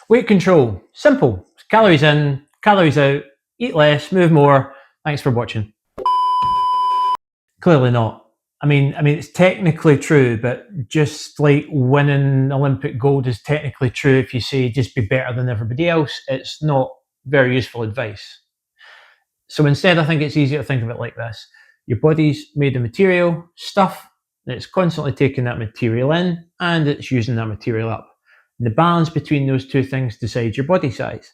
Weight control, simple. Calories in, calories out, eat less, move more. Thanks for watching. Clearly not. I mean, it's technically true, but just like winning Olympic gold is technically true if you say just be better than everybody else, it's not very useful advice. So instead, I think it's easier to think of it like this. Your body's made of material, stuff, and it's constantly taking that material in and it's using that material up. And the balance between those two things decides your body size.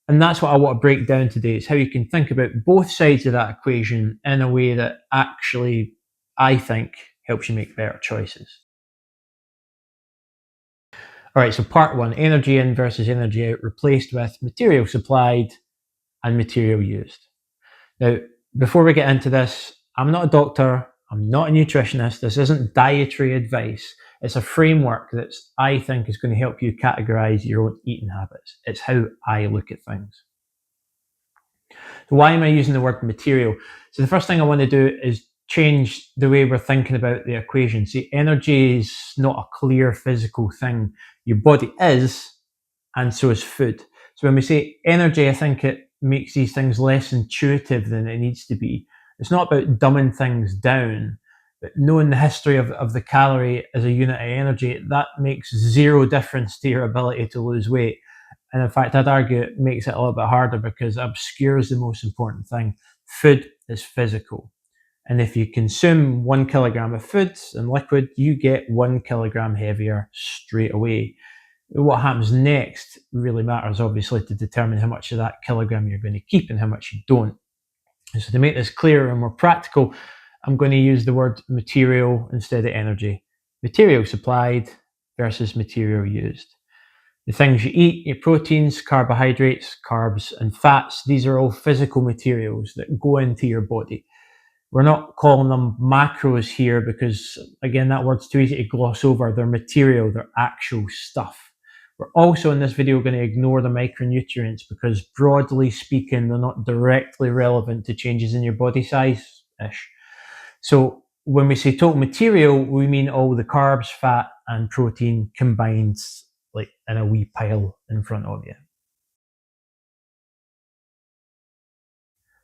And that's what I want to break down today, is how you can think about both sides of that equation in a way that actually, I think, helps you make better choices. All right, so part one, energy in versus energy out, replaced with material supplied and material used. Now, before we get into this, I'm not a doctor, I'm not a nutritionist, this isn't dietary advice. It's a framework that I think is going to help you categorize your own eating habits. It's how I look at things. So why am I using the word material? So the first thing I want to do is change the way we're thinking about the equation. See, energy is not a clear physical thing. Your body is, and so is food. So when we say energy, I think it makes these things less intuitive than it needs to be. It's not about dumbing things down, but knowing the history of the calorie as a unit of energy, that makes zero difference to your ability to lose weight. And in fact, I'd argue it makes it a little bit harder because it obscures the most important thing. Food is physical. And if you consume 1 kilogram of food and liquid, you get 1 kilogram heavier straight away. What happens next really matters, obviously, to determine how much of that kilogram you're going to keep and how much you don't. And so to make this clearer and more practical, I'm going to use the word material instead of energy. Material supplied versus material used. The things you eat, your proteins, carbohydrates, carbs, and fats, these are all physical materials that go into your body. We're not calling them macros here because, again, that word's too easy to gloss over. They're material, they're actual stuff. We're also in this video going to ignore the micronutrients because, broadly speaking, they're not directly relevant to changes in your body size-ish. So when we say total material, we mean all the carbs, fat, and protein combined, like in a wee pile in front of you.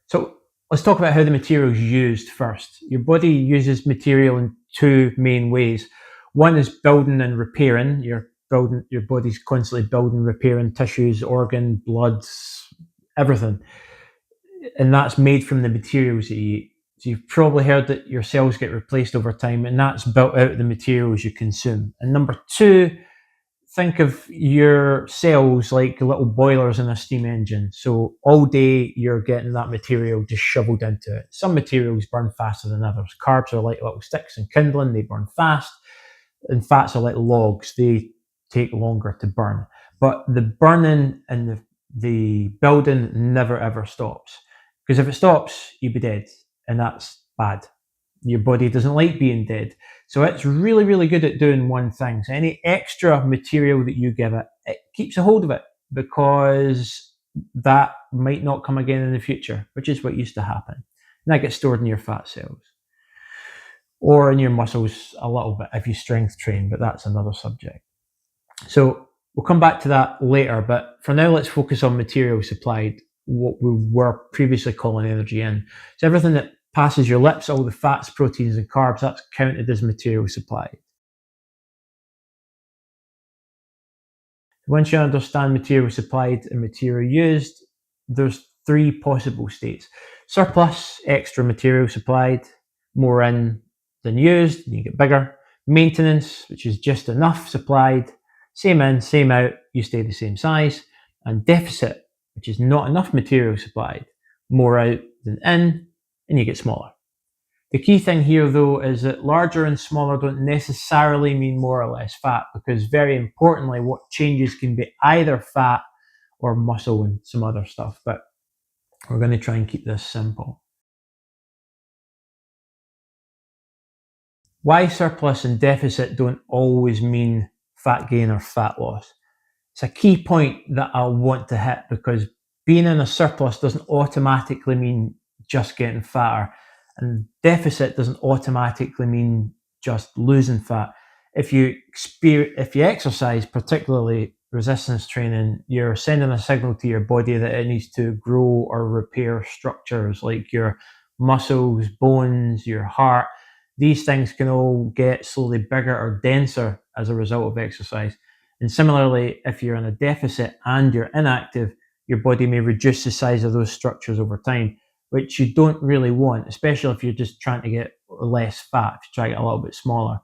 So let's talk about how the material is used first. Your body uses material in two main ways. One is building and repairing. Your body's constantly building, repairing tissues, organ, bloods, everything. And that's made from the materials that you eat. So you've probably heard that your cells get replaced over time, and that's built out of the materials you consume. And number two, think of your cells like little boilers in a steam engine. So all day you're getting that material just shoveled into it. Some materials burn faster than others. Carbs are like little sticks in kindling, they burn fast. And fats are like logs, they take longer to burn. But the burning and the building never ever stops. Because if it stops, you'd be dead. And that's bad. Your body doesn't like being dead. So it's really, really good at doing one thing. So any extra material that you give it, it keeps a hold of it because that might not come again in the future, which is what used to happen. And that gets stored in your fat cells or in your muscles a little bit if you strength train, but that's another subject. So we'll come back to that later, but for now, let's focus on material supplied, what we were previously calling energy in. So everything that passes your lips, all the fats, proteins, and carbs, that's counted as material supplied. Once you understand material supplied and material used, there's three possible states. Surplus, extra material supplied, more in than used, and you get bigger. Maintenance, which is just enough supplied, same in, same out, you stay the same size. And deficit, which is not enough material supplied, more out than in, and you get smaller. The key thing here, though, is that larger and smaller don't necessarily mean more or less fat, because very importantly, what changes can be either fat or muscle and some other stuff, but we're going to try and keep this simple. Why surplus and deficit don't always mean fat gain or fat loss? It's a key point that I want to hit, because being in a surplus doesn't automatically mean just getting fatter, and deficit doesn't automatically mean just losing fat. If you exercise, particularly resistance training, you're sending a signal to your body that it needs to grow or repair structures like your muscles, bones, your heart. These things can all get slowly bigger or denser as a result of exercise. And similarly, if you're in a deficit and you're inactive, your body may reduce the size of those structures over time, which you don't really want, especially if you're just trying to get less fat, if you try to get a little bit smaller.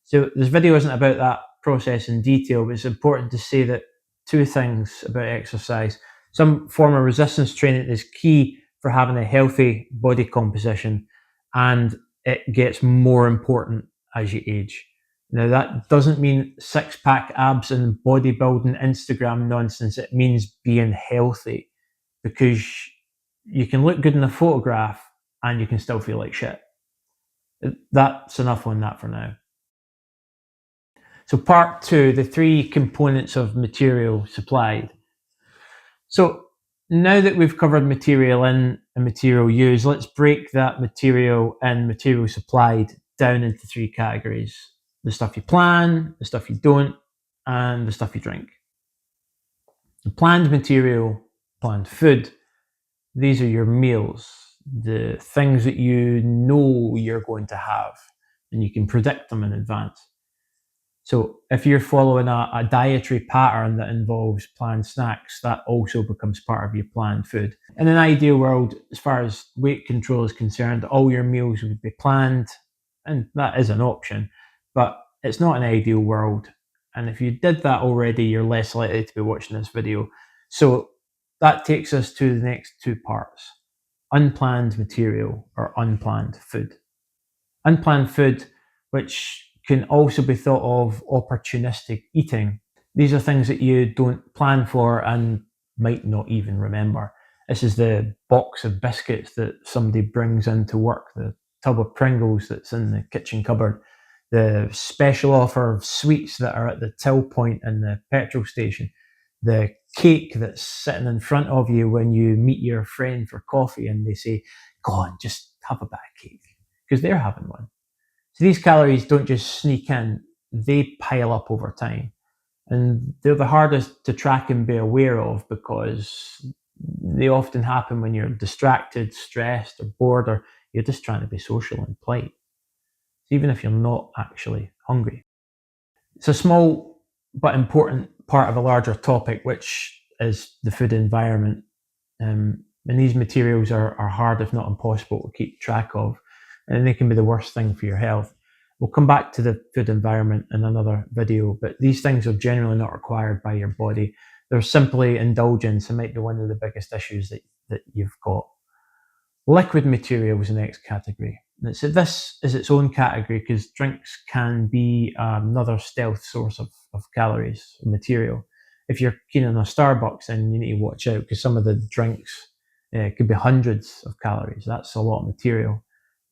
So this video isn't about that process in detail, but it's important to say that two things about exercise. Some form of resistance training is key for having a healthy body composition, and it gets more important as you age. Now, that doesn't mean six-pack abs and bodybuilding Instagram nonsense. It means being healthy, because you can look good in a photograph and you can still feel like shit. That's enough on that for now. So part two, the three components of material supplied. So now that we've covered material in and material used, let's break that material and material supplied down into three categories: the stuff you plan, the stuff you don't, and the stuff you drink. The planned material, planned food, these are your meals, the things that you know you're going to have, and you can predict them in advance. So if you're following a dietary pattern that involves planned snacks, that also becomes part of your planned food. In an ideal world, as far as weight control is concerned, all your meals would be planned, and that is an option, but it's not an ideal world. And if you did that already, you're less likely to be watching this video. So that takes us to the next two parts: unplanned material or unplanned food. Unplanned food, which can also be thought of opportunistic eating. These are things that you don't plan for and might not even remember. This is the box of biscuits that somebody brings into work, the tub of Pringles that's in the kitchen cupboard, the special offer of sweets that are at the till point in the petrol station, the cake that's sitting in front of you when you meet your friend for coffee and they say, "Go on, just have a bit of cake," because they're having one. So these calories don't just sneak in, they pile up over time. And they're the hardest to track and be aware of because they often happen when you're distracted, stressed, or bored, or you're just trying to be social and polite, even if you're not actually hungry. It's a small but important part of a larger topic, which is the food environment. And these materials are hard, if not impossible, to keep track of, and they can be the worst thing for your health. We'll come back to the food environment in another video, but these things are generally not required by your body. They're simply indulgence and might be one of the biggest issues that you've got. Liquid material was the next category. This is its own category because drinks can be another stealth source of calories, material. If you're keen on a Starbucks, then you need to watch out because some of the drinks could be hundreds of calories. That's a lot of material.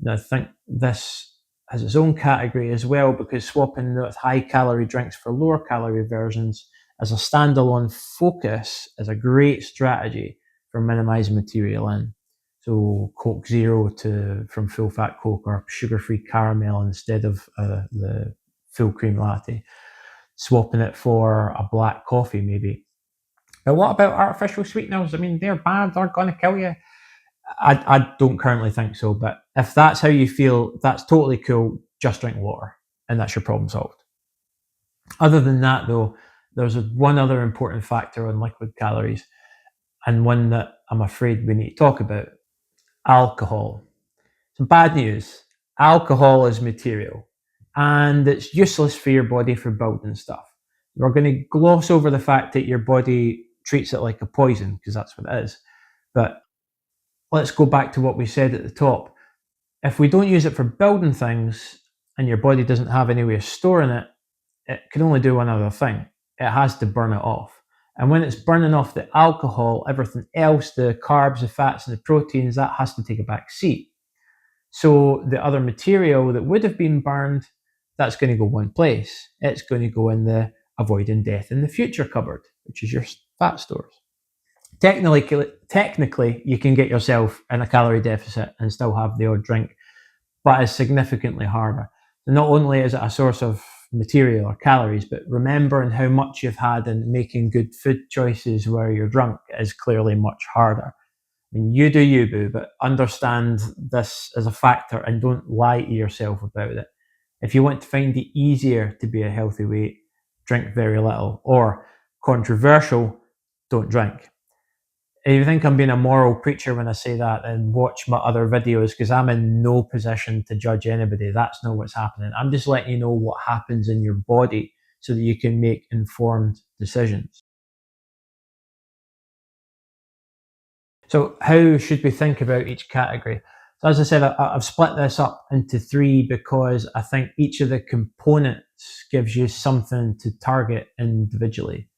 And I think this has its own category as well because swapping those high calorie drinks for lower calorie versions as a standalone focus is a great strategy for minimizing material in. So Coke Zero from full fat Coke or sugar-free caramel instead of the full cream latte. Swapping it for a black coffee maybe. But what about artificial sweeteners? I mean, they're bad, they're going to kill you. I don't currently think so, but if that's how you feel, that's totally cool. Just drink water and that's your problem solved. Other than that though, there's one other important factor on liquid calories, and one that I'm afraid we need to talk about: alcohol. So bad news, alcohol is material and it's useless for your body for building stuff. We're going to gloss over the fact that your body treats it like a poison because that's what it is. But let's go back to what we said at the top. If we don't use it for building things and your body doesn't have any way of storing it, it can only do one other thing. It has to burn it off. And when it's burning off the alcohol, everything else, the carbs, the fats, and the proteins, that has to take a back seat. So the other material that would have been burned, that's going to go one place. It's going to go in the avoiding death in the future cupboard, which is your fat stores. Technically, you can get yourself in a calorie deficit and still have the odd drink, but it's significantly harder. And not only is it a source of material or calories, but remembering how much you've had and making good food choices where you're drunk is clearly much harder. I mean, you do you, boo, but understand this as a factor and don't lie to yourself about it. If you want to find it easier to be a healthy weight, drink very little, or controversial, don't drink. If you think I'm being a moral preacher when I say that, then watch my other videos, because I'm in no position to judge anybody. That's not what's happening. I'm just letting you know what happens in your body so that you can make informed decisions. So how should we think about each category? So as I said, I've split this up into three because I think each of the components gives you something to target individually.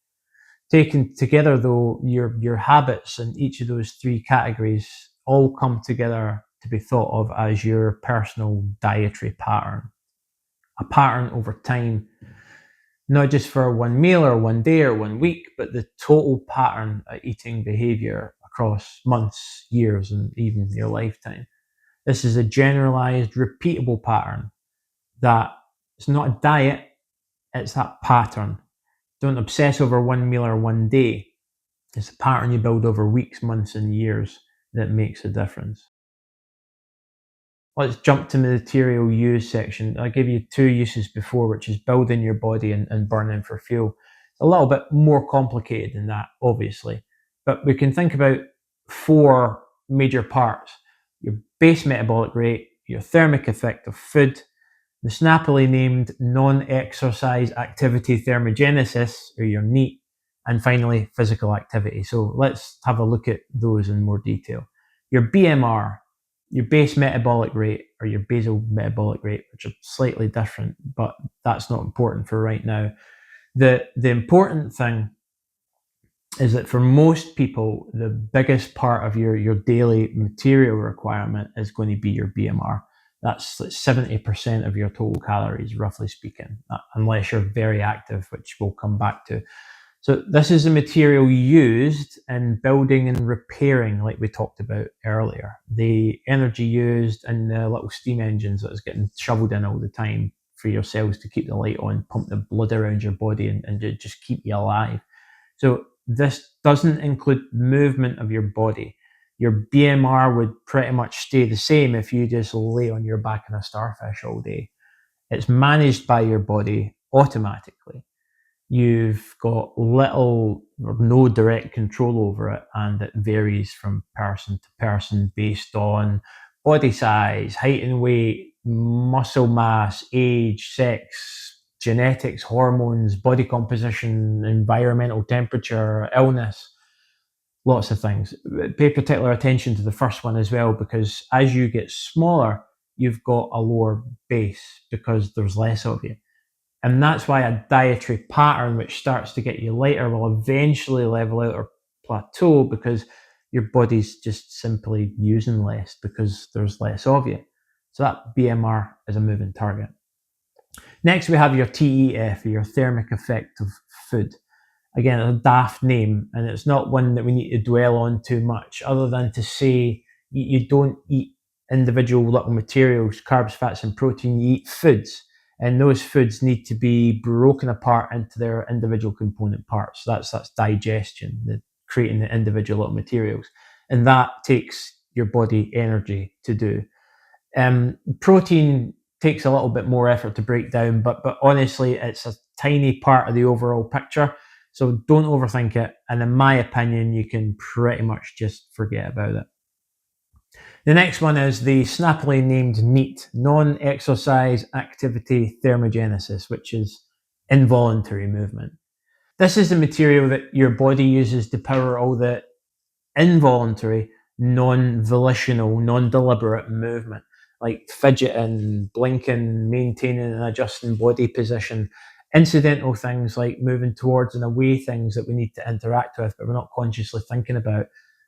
Taken together, though, your habits in each of those three categories all come together to be thought of as your personal dietary pattern. A pattern over time, not just for one meal or one day or one week, but the total pattern of eating behavior across months, years, and even your lifetime. This is a generalized, repeatable pattern that it's not a diet, it's that pattern. Don't obsess over one meal or one day. It's a pattern you build over weeks, months, and years that makes a difference. Let's jump to the material use section. I gave you two uses before, which is building your body and burning for fuel. It's a little bit more complicated than that, obviously, but we can think about four major parts: your base metabolic rate, your thermic effect of food, the snappily named non-exercise activity thermogenesis, or your NEAT, and finally physical activity. So let's have a look at those in more detail. Your BMR, your base metabolic rate, or your basal metabolic rate, which are slightly different, but that's not important for right now. The important thing is that for most people, the biggest part of your daily material requirement is going to be your BMR. That's 70% of your total calories, roughly speaking, unless you're very active, which we'll come back to. So this is the material used in building and repairing, like we talked about earlier. The energy used in the little steam engines that is getting shoveled in all the time for your cells to keep the light on, pump the blood around your body, and just keep you alive. So this doesn't include movement of your body. Your BMR would pretty much stay the same if you just lay on your back in a starfish all day. It's managed by your body automatically. You've got little or no direct control over it, and it varies from person to person based on body size, height and weight, muscle mass, age, sex, genetics, hormones, body composition, environmental temperature, illness, lots of things. Pay particular attention to the first one as well, because as you get smaller, you've got a lower base because there's less of you. And that's why a dietary pattern which starts to get you lighter will eventually level out or plateau, because your body's just simply using less because there's less of you. So that BMR is a moving target. Next, we have your TEF, your thermic effect of food. Again, a daft name, and it's not one that we need to dwell on too much, other than to say you don't eat individual little materials, carbs, fats, and protein. You eat foods, and those foods need to be broken apart into their individual component parts. That's digestion, creating the individual little materials, and that takes your body energy to do. Protein takes a little bit more effort to break down, but honestly, it's a tiny part of the overall picture. So don't overthink it. And in my opinion, you can pretty much just forget about it. The next one is the snappily named NEAT, non-exercise activity thermogenesis, which is involuntary movement. This is the material that your body uses to power all the involuntary, non-volitional, non-deliberate movement, like fidgeting, blinking, maintaining and adjusting body position, incidental things like moving towards and away things that we need to interact with, but we're not consciously thinking about.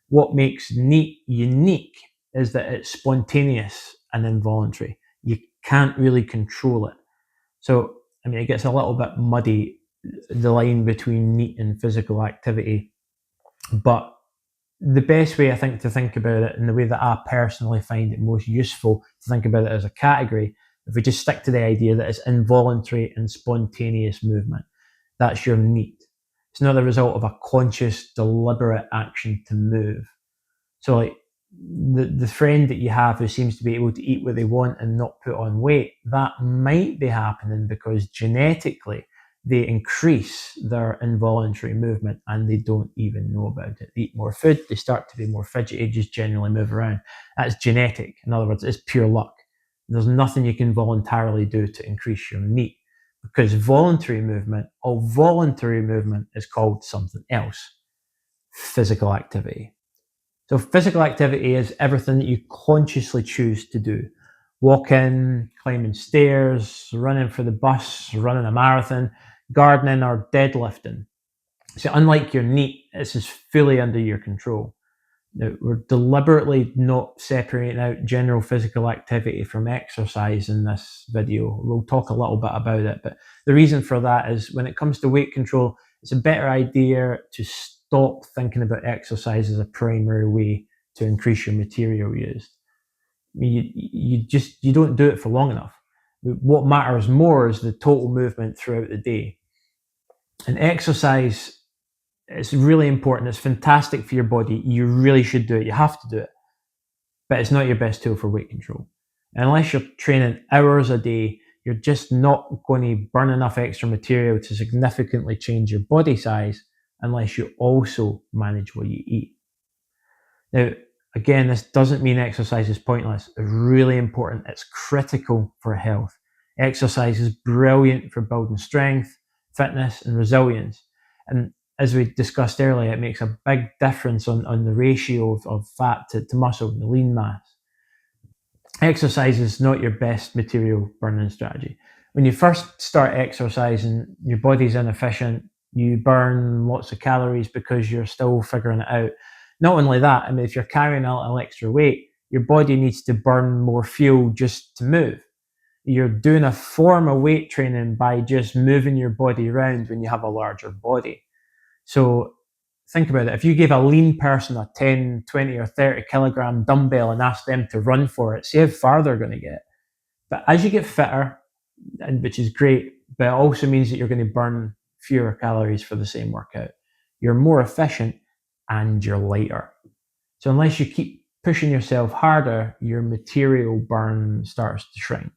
What makes NEAT unique is that it's spontaneous and involuntary. You can't really control it. So, I mean, it gets a little bit muddy, the line between NEAT and physical activity, but the best way I think to think about it, and the way that I personally find it most useful to think about it as a category, If we just stick to the idea that it's involuntary and spontaneous movement, that's your need. It's not the result of a conscious, deliberate action to move. So like the friend that you have who seems to be able to eat what they want and not put on weight, that might be happening because genetically they increase their involuntary movement and they don't even know about it. They eat more food, they start to be more fidgety, just generally move around. That's genetic. In other words, it's pure luck. There's nothing you can voluntarily do to increase your NEAT, because voluntary movement, or voluntary movement, is called something else: physical activity. So physical activity is everything that you consciously choose to do. Walking, climbing stairs, running for the bus, running a marathon, gardening, or deadlifting. So unlike your NEAT, this is fully under your control. Now, we're deliberately not separating out general physical activity from exercise in this video. We'll talk a little bit about it, but the reason for that is when it comes to weight control, it's a better idea to stop thinking about exercise as a primary way to increase your material used. You don't do it for long enough. What matters more is the total movement throughout the day. And exercise, it's really important. It's fantastic for your body. You really should do it. You have to do it. But it's not your best tool for weight control. And unless you're training hours a day, you're just not going to burn enough extra material to significantly change your body size unless you also manage what you eat. Now, again, this doesn't mean exercise is pointless. It's really important. It's critical for health. Exercise is brilliant for building strength, fitness, and resilience. And as we discussed earlier, it makes a big difference on the ratio of fat to muscle, the lean mass. Exercise is not your best material burning strategy. When you first start exercising, your body's inefficient. You burn lots of calories because you're still figuring it out. Not only that, I mean, if you're carrying a little extra weight, your body needs to burn more fuel just to move. You're doing a form of weight training by just moving your body around when you have a larger body. So think about it. If you gave a lean person a 10, 20, or 30 kilogram dumbbell and asked them to run for it, see how far they're going to get. But as you get fitter, and which is great, but it also means that you're going to burn fewer calories for the same workout. You're more efficient and you're lighter. So unless you keep pushing yourself harder, your material burn starts to shrink.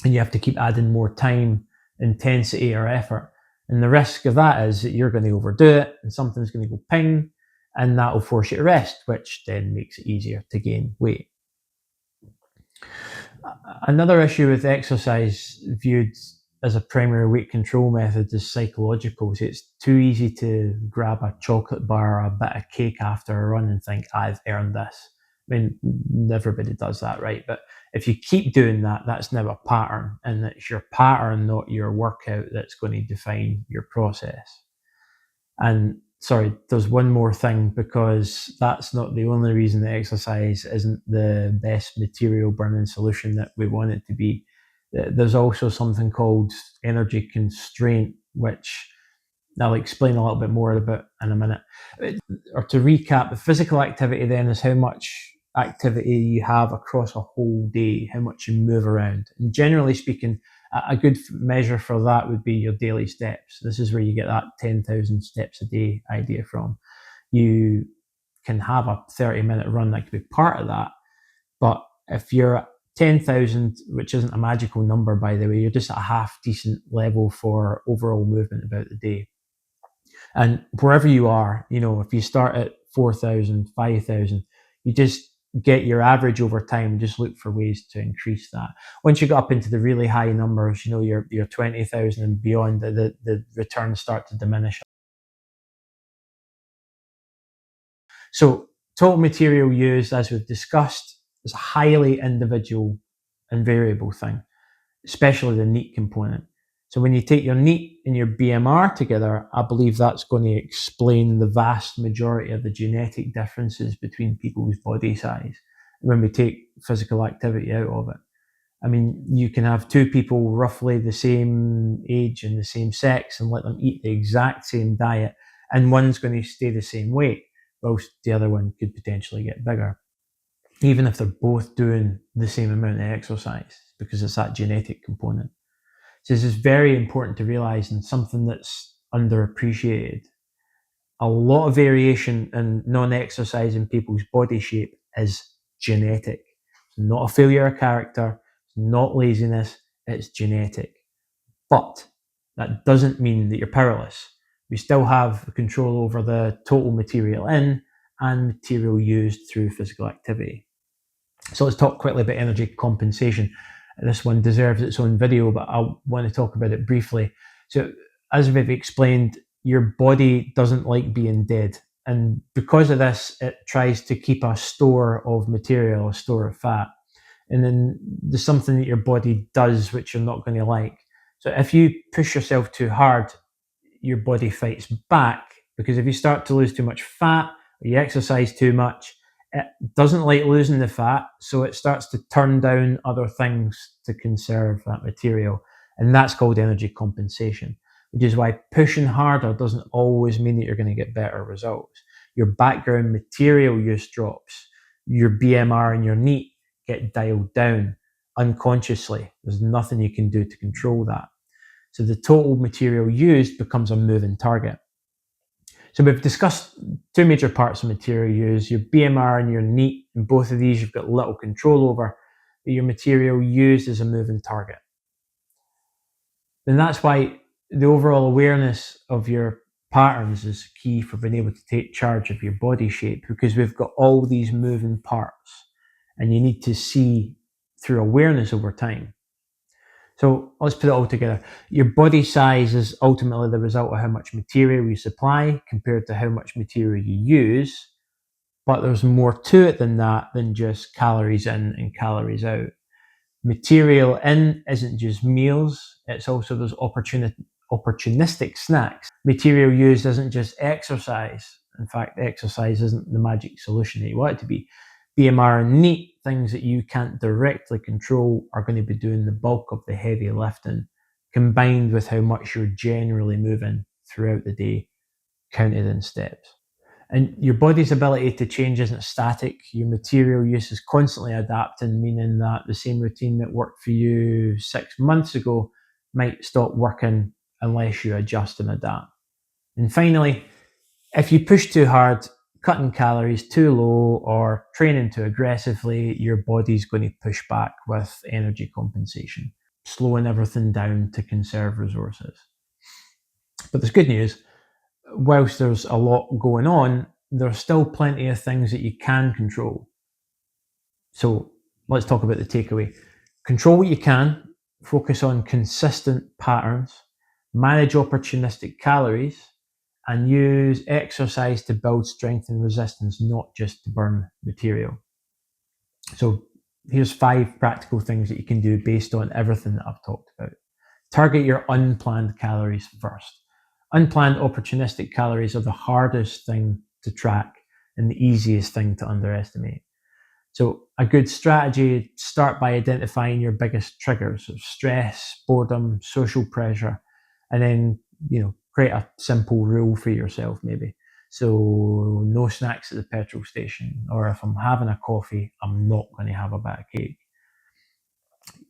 And you have to keep adding more time, intensity, or effort. And the risk of that is that you're going to overdo it and something's going to go ping, and that will force you to rest, which then makes it easier to gain weight. Another issue with exercise viewed as a primary weight control method is psychological. So it's too easy to grab a chocolate bar or a bit of cake after a run and think, I've earned this. I mean, everybody does that, right? But if you keep doing that, that's now a pattern, and it's your pattern, not your workout, that's going to define your process. And sorry, there's one more thing, because that's not the only reason that exercise isn't the best material burning solution that we want it to be. There's also something called energy constraint, which I'll explain a little bit more about in a minute. Or to recap, the physical activity then is how much activity you have across a whole day, how much you move around. And generally speaking, a good measure for that would be your daily steps. This is where you get that 10,000 steps a day idea from. You can have a 30-minute run that could be part of that, but if you're at 10,000, which isn't a magical number, by the way, you're just at a half decent level for overall movement about the day. And wherever you are, if you start at 4,000, 5,000, you just get your average over time, just look for ways to increase that. Once you get up into the really high numbers, your 20,000 and beyond, the returns start to diminish. So total material used, as we've discussed, is a highly individual and variable thing, especially the NEAT component. So when you take your NEAT and your BMR together, I believe that's going to explain the vast majority of the genetic differences between people's body size when we take physical activity out of it. I mean, you can have two people roughly the same age and the same sex and let them eat the exact same diet, and one's going to stay the same weight, whilst the other one could potentially get bigger, even if they're both doing the same amount of exercise. because it's that genetic component. So this is very important to realize, and something that's underappreciated. A lot of variation in non-exercise in people's body shape is genetic. It's not a failure of character, it's not laziness, it's genetic. But that doesn't mean that you're powerless. We still have control over the total material in and material used through physical activity. So let's talk quickly about energy compensation. This one deserves its own video, but I want to talk about it briefly. So as we've explained, your body doesn't like being dead. And because of this, it tries to keep a store of material, a store of fat. And then there's something that your body does which you're not going to like. So if you push yourself too hard, your body fights back, because if you start to lose too much fat or you exercise too much, it doesn't like losing the fat, so it starts to turn down other things to conserve that material. And that's called energy compensation, which is why pushing harder doesn't always mean that you're going to get better results. Your background material use drops, your BMR and your NEAT get dialed down unconsciously. There's nothing you can do to control that. So the total material used becomes a moving target. So we've discussed two major parts of material use, your BMR and your NEAT, and both of these you've got little control over, but your material used is a moving target. And that's why the overall awareness of your patterns is key for being able to take charge of your body shape, because we've got all these moving parts and you need to see through awareness over time. So let's put it all together. Your body size is ultimately the result of how much material you supply compared to how much material you use. But there's more to it than that, than just calories in and calories out. Material in isn't just meals, it's also those opportunistic snacks. Material used isn't just exercise. In fact, exercise isn't the magic solution that you want it to be. BMR and NEAT, things that you can't directly control, are going to be doing the bulk of the heavy lifting, combined with how much you're generally moving throughout the day, counted in steps. And your body's ability to change isn't static. Your material use is constantly adapting, meaning that the same routine that worked for you 6 months ago might stop working unless you adjust and adapt. And finally, if you push too hard, cutting calories too low, or training too aggressively, your body's going to push back with energy compensation, slowing everything down to conserve resources. But there's good news. Whilst there's a lot going on, there's still plenty of things that you can control. So let's talk about the takeaway. Control what you can, focus on consistent patterns, manage opportunistic calories, and use exercise to build strength and resistance, not just to burn material. So here's 5 practical things that you can do based on everything that I've talked about. Target your unplanned calories first. Unplanned opportunistic calories are the hardest thing to track and the easiest thing to underestimate. So a good strategy, start by identifying your biggest triggers of stress, boredom, social pressure, and then, create a simple rule for yourself maybe. So no snacks at the petrol station, or if I'm having a coffee, I'm not going to have a bit of cake.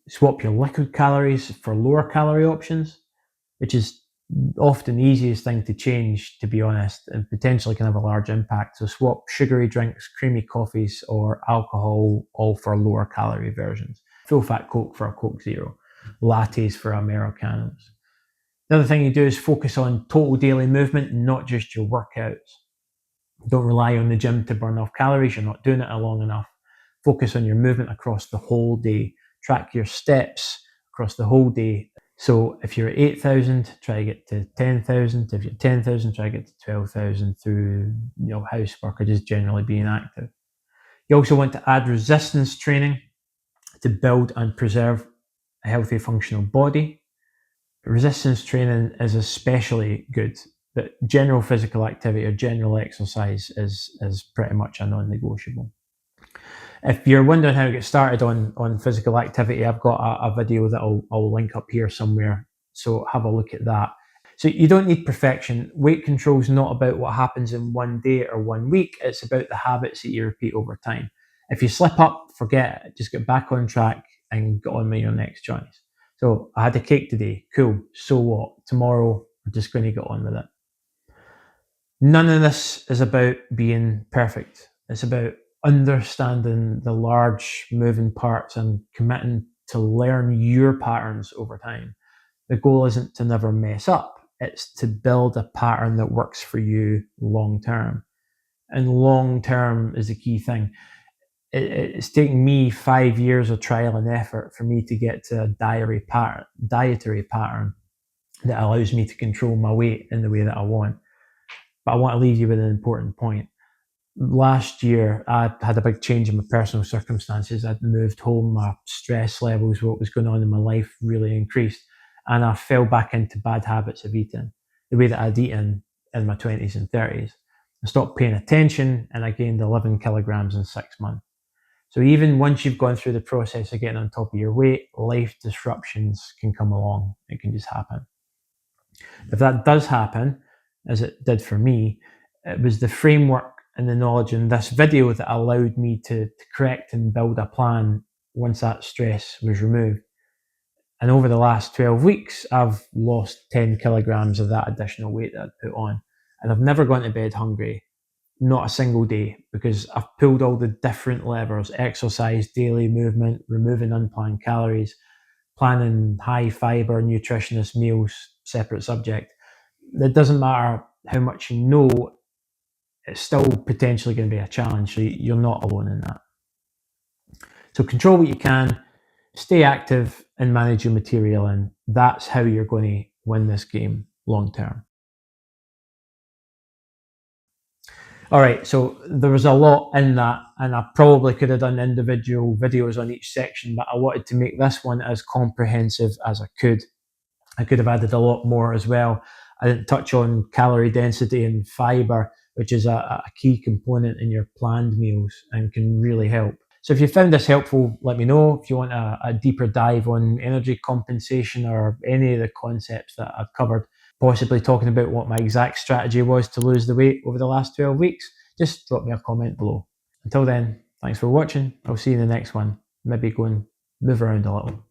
Swap your liquid calories for lower calorie options, which is often the easiest thing to change, to be honest, and potentially can have a large impact. So swap sugary drinks, creamy coffees, or alcohol, all for lower calorie versions. Full fat Coke for a Coke Zero, lattes for Americanos. The other thing you do is focus on total daily movement, not just your workouts. Don't rely on the gym to burn off calories. You're not doing it long enough. Focus on your movement across the whole day. Track your steps across the whole day. So if you're at 8,000, try to get to 10,000. If you're at 10,000, try to get to 12,000 through housework or just generally being active. You also want to add resistance training to build and preserve a healthy, functional body. Resistance training is especially good, but general physical activity or general exercise is pretty much a non-negotiable. If you're wondering how to get started on physical activity, I've got a video that I'll link up here somewhere, so have a look at that. So you don't need perfection. Weight control is not about what happens in one day or 1 week, it's about the habits that you repeat over time. If you slip up, forget it, just get back on track and get on with your next choice. So I had a cake today. Cool. So what? Tomorrow, I'm just going to get on with it. None of this is about being perfect. It's about understanding the large moving parts and committing to learn your patterns over time. The goal isn't to never mess up. It's to build a pattern that works for you long term. And long term is the key thing. It's taken me 5 years of trial and effort for me to get to a dietary pattern that allows me to control my weight in the way that I want. But I want to leave you with an important point. Last year, I had a big change in my personal circumstances. I'd moved home, my stress levels, what was going on in my life really increased. And I fell back into bad habits of eating, the way that I'd eaten in my 20s and 30s. I stopped paying attention and I gained 11 kilograms in 6 months. So even once you've gone through the process of getting on top of your weight, life disruptions can come along. It can just happen. If that does happen, as it did for me, it was the framework and the knowledge in this video that allowed me to correct and build a plan once that stress was removed. And over the last 12 weeks, I've lost 10 kilograms of that additional weight that I'd put on. And I've never gone to bed hungry, not a single day, because I've pulled all the different levers: exercise, daily movement, removing unplanned calories, planning high fiber nutritionist meals, separate subject. It doesn't matter how much you know, it's still potentially going to be a challenge. So you're not alone in that. So control what you can, stay active and manage your material, and that's how you're going to win this game long term. All right, so there was a lot in that, and I probably could have done individual videos on each section, but I wanted to make this one as comprehensive as I could. I could have added a lot more as well. I didn't touch on calorie density and fiber, which is a key component in your planned meals and can really help. So if you found this helpful, let me know. If you want a deeper dive on energy compensation or any of the concepts that I've covered, possibly talking about what my exact strategy was to lose the weight over the last 12 weeks, just drop me a comment below. Until then, thanks for watching. I'll see you in the next one. Maybe go and move around a little.